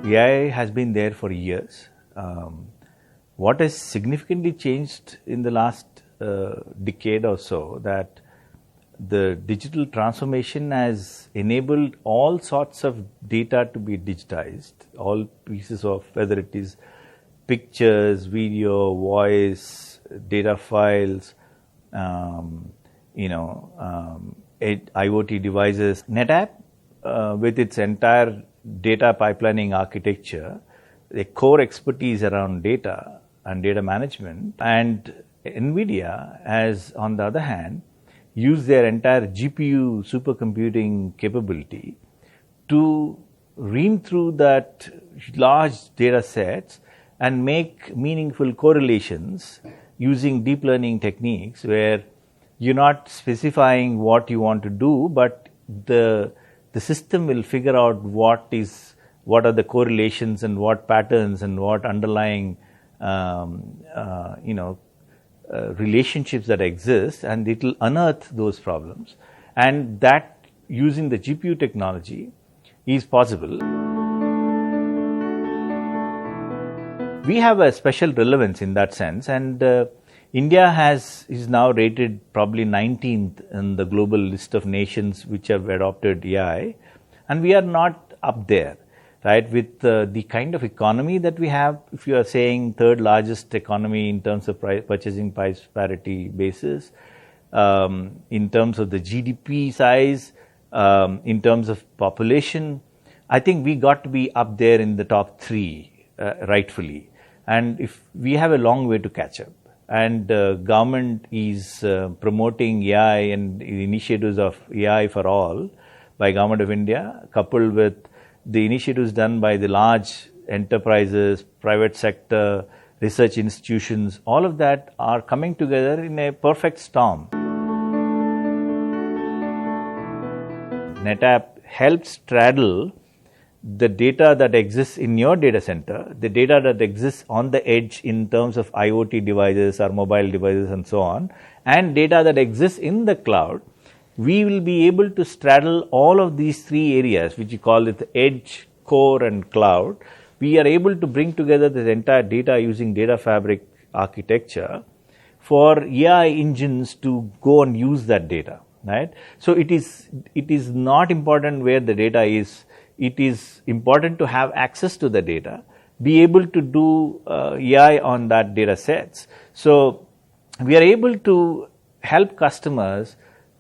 AI has been there for years. What has significantly changed in the last decade or so, that the digital transformation has enabled all sorts of data to be digitized, all pieces of, whether it is pictures, video, voice, data files, IoT devices. NetApp, with its entire data pipelining architecture, the core expertise around data and data management, and NVIDIA has, on the other hand, used their entire GPU supercomputing capability to ream through that large data sets and make meaningful correlations using deep learning techniques, where you're not specifying what you want to do, but the system will figure out what are the correlations and what patterns and what underlying relationships that exist, and it will unearth those problems. And that, using the GPU technology, is possible. We have a special relevance in that sense, and India is now rated probably 19th in the global list of nations which have adopted AI, and we are not up there, right? With the kind of economy that we have, if you are saying third largest economy in terms of purchasing price parity basis, in terms of the GDP size, in terms of population, I think we got to be up there in the top 3, rightfully. And if we have a long way to catch up. And government is promoting AI and initiatives of AI for all by Government of India, coupled with the initiatives done by the large enterprises, private sector, research institutions. All of that are coming together in a perfect storm. NetApp helps straddle the data that exists in your data center, the data that exists on the edge in terms of IoT devices or mobile devices and so on, and data that exists in the cloud. We will be able to straddle all of these 3 areas, which you call it the edge, core, and cloud. We are able to bring together this entire data using data fabric architecture for AI engines to go and use that data, right? So it is not important where the data is. It is important to have access to the data, be able to do AI on that data sets. So we are able to help customers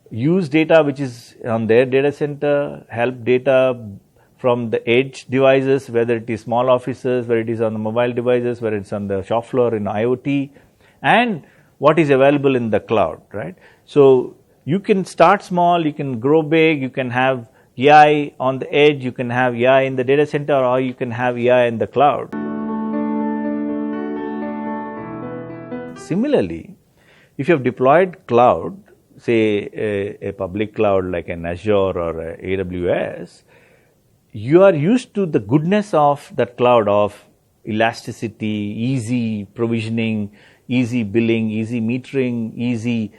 use data which is on their data center, help data from the edge devices, whether it is small offices, whether it is on the mobile devices, whether it's on the shop floor in IoT, and what is available in the cloud, right? So you can start small, you can grow big, you can have AI on the edge, you can have AI in the data center, or you can have AI in the cloud. Similarly, if you have deployed cloud, say a public cloud like an Azure or a AWS, you are used to the goodness of that cloud, of elasticity, easy provisioning, easy billing, easy metering, easy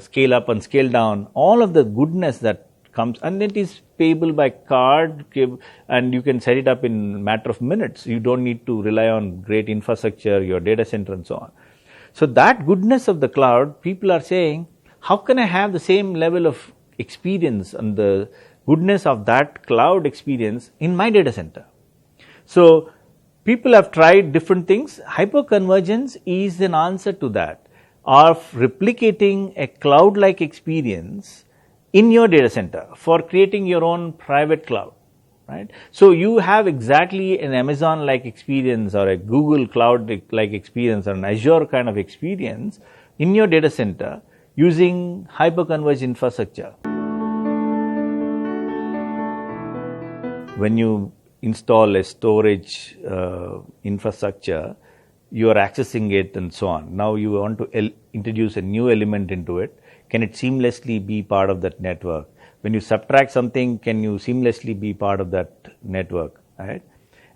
scale up and scale down, all of the goodness that comes, and it is payable by card, and you can set it up in a matter of minutes. You don't need to rely on great infrastructure, your data center and so on. So that goodness of the cloud, people are saying, how can I have the same level of experience and the goodness of that cloud experience in my data center? So people have tried different things. Hyperconvergence is an answer to that, of replicating a cloud-like experience in your data center for creating your own private cloud, right? So you have exactly an Amazon-like experience or a Google Cloud-like experience or an Azure kind of experience in your data center using hyperconverged infrastructure. When you install a storage infrastructure, you are accessing it and so on. Now you want to introduce a new element into it. Can it seamlessly be part of that network? When you subtract something, can you seamlessly be part of that network, right?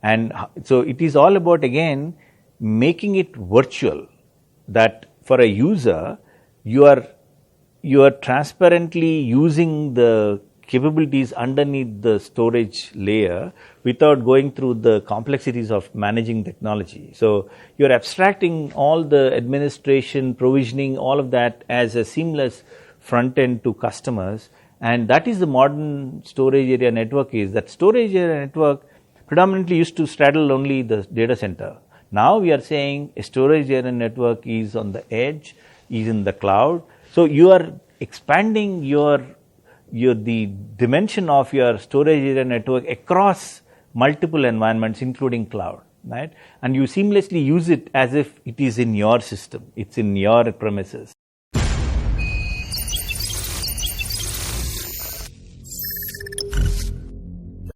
And so it is all about, again, making it virtual, that for a user, you are transparently using the capabilities underneath the storage layer without going through the complexities of managing technology. So you're abstracting all the administration, provisioning, all of that as a seamless front end to customers, and that is the modern storage area network. Is that storage area network predominantly used to straddle only the data center. Now we are saying a storage area network is on the edge, is in the cloud. So you are expanding the dimension of your storage area network across multiple environments, including cloud, right? And you seamlessly use it as if it is in your system, it's in your premises.